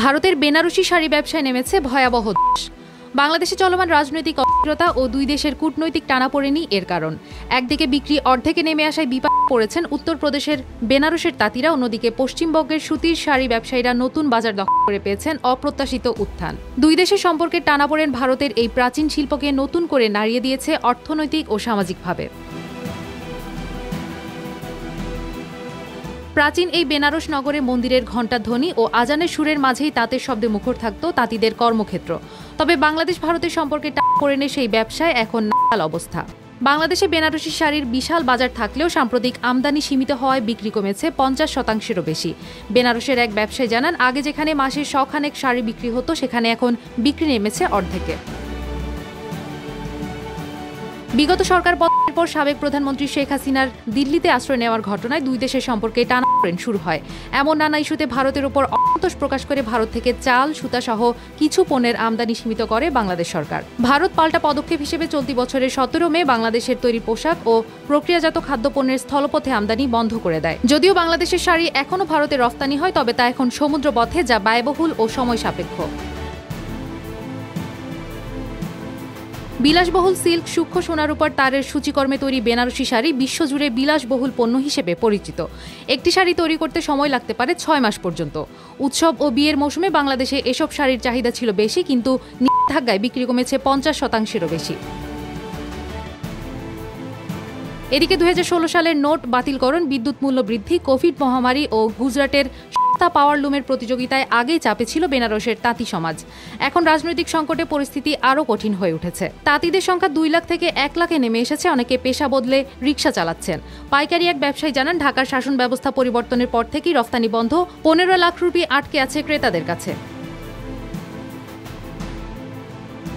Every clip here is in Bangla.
ভারতের বেনারসি শাড়ি ব্যবসায় নেমেছে ভয়াবহ ধস। বাংলাদেশে চলমান রাজনৈতিক অস্থিরতা ও দুই দেশের কূটনৈতিক টানাপোড়েনই এর কারণ। একদিকে বিক্রি অর্ধেকে নেমে আসায় বিপাকে পড়েছেন উত্তরপ্রদেশের বেনারসের তাঁতিরা, অন্যদিকে পশ্চিমবঙ্গের সুতির শাড়ি ব্যবসায়ীরা নতুন বাজার দখল করে পেয়েছেন অপ্রত্যাশিত উত্থান। দুই দেশের সম্পর্কের টানাপোড়েন ভারতের এই প্রাচীন শিল্পকে নতুন করে নাড়িয়ে দিয়েছে অর্থনৈতিক ও সামাজিকভাবে। প্রাচীন এই বেনারস নগরে মন্দিরের ঘণ্টার ধ্বনি ও আজানের সুরের মাঝেই তাঁতের শব্দে মুখর থাকত তাঁতিদের কর্মক্ষেত্র। তবে বাংলাদেশ ভারতের সম্পর্কে টানাপোড়েনে সেই ব্যবসায় এখন নাকাল অবস্থা। বাংলাদেশে বেনারসি শাড়ির বিশাল বাজার থাকলেও সাম্প্রতিক আমদানি সীমিত হওয়ায় বিক্রি কমেছে 50%-এরও বেশি। বেনারসের এক ব্যবসায়ী জানান, আগে যেখানে মাসে 100 শাড়ি বিক্রি হতো সেখানে এখন বিক্রি নেমেছে অর্ধেকে। বিগত সরকার পতনের পর সাবেক প্রধানমন্ত্রী শেখ হাসিনার দিল্লিতে আশ্রয় নেওয়ার ঘটনায় দুই দেশের সম্পর্কে টানাপোড়েন শুরু হয়। এমন নানা ইস্যুতে ভারতের ওপর অসন্তোষ প্রকাশ করে ভারত থেকে চাল, সুতা সহ কিছু পণ্যের আমদানি সীমিত করে বাংলাদেশ সরকার। ভারত পাল্টা পদক্ষেপ হিসেবে চলতি বছরের 17 মে বাংলাদেশের তৈরি পোশাক ও প্রক্রিয়াজাত খাদ্যপণ্যের স্থলপথে আমদানি বন্ধ করে দেয়। যদিও বাংলাদেশের শাড়ি এখনও ভারতে রফতানি হয়, তবে তা এখন সমুদ্রপথে, যা ব্যয়বহুল ও সময় সাপেক্ষ। বিলাসবহুল সিল্ক, সূক্ষ্ম সোনার উপর তারের সূচিকর্মে তৈরি বেনারসি শাড়ি বিশ্বজুড়ে বিলাসবহুল পণ্য হিসেবে পরিচিত। একটি শাড়ি তৈরি করতে সময় লাগতে পারে 6 মাস পর্যন্ত। উৎসব ও বিয়ের মৌসুমে বাংলাদেশে এসব শাড়ির চাহিদা ছিল বেশি, কিন্তু নিষেধাজ্ঞায় বিক্রি কমেছে 50%-এরও বেশি। এদিকে 2016 সালের নোট বাতিলকরণ, বিদ্যুৎ মূল্য বৃদ্ধি, কোভিড মহামারী ও গুজরাটের পাওয়ারলুমের প্রতিযোগিতায় আগেই চাপে ছিল বেনারসের তাঁতি সমাজ। এখন রাজনৈতিক সংকটে পরিস্থিতি আরও কঠিন হয়ে উঠেছে। তাঁতিদের সংখ্যা 2 লাখ থেকে 1 লাখে নেমে এসেছে। অনেকে পেশা বদলে রিকশা চালাচ্ছেন। পাইকারি এক ব্যবসায়ী জানান, ঢাকার শাসন ব্যবস্থা পরিবর্তনের পর থেকেই রফতানি বন্ধ। 15 লাখ রুপি আটকে আছে ক্রেতাদের কাছে।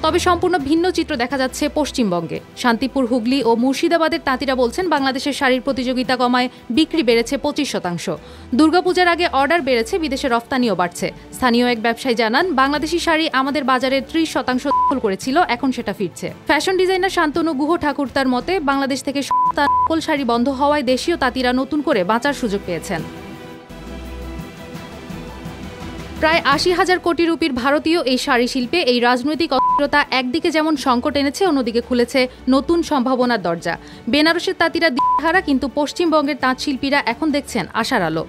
তবে সম্পূর্ণ ভিন্ন চিত্র দেখা যাচ্ছে পশ্চিমবঙ্গে। শান্তিপুর, হুগলি ও মুর্শিদাবাদের তাঁতিরা বলছেন, বাংলাদেশের শাড়ির প্রতিযোগিতা কমায় বিক্রি বেড়েছে 25%। দুর্গাপূজার আগে অর্ডার বেড়েছে, বিদেশে রফতানিও বাড়ছে। স্থানীয় এক ব্যবসায়ী জানান, বাংলাদেশি শাড়ি আমাদের বাজারের 30% দখল করেছিল, এখন সেটা ফিরছে। ফ্যাশন ডিজাইনার শান্তনু গুহ ঠাকুর তার মতে, বাংলাদেশ থেকে নকল শাড়ি বন্ধ হওয়ায় দেশীয় তাঁতিরা নতুন করে বাঁচার সুযোগ পেয়েছেন। প্রায় 80,000 কোটি রুপির ভারতীয় এই শাড়ি শিল্পে এই রাজনৈতিক অস্থিরতা একদিকে যেমন সংকট এনেছে, অন্যদিকে খুলেছে নতুন সম্ভাবনার দরজা। বেনারসের তাঁতিরা দিশেহারা, কিন্তু পশ্চিমবঙ্গের তাঁত শিল্পীরা এখন দেখছেন আশার আলো।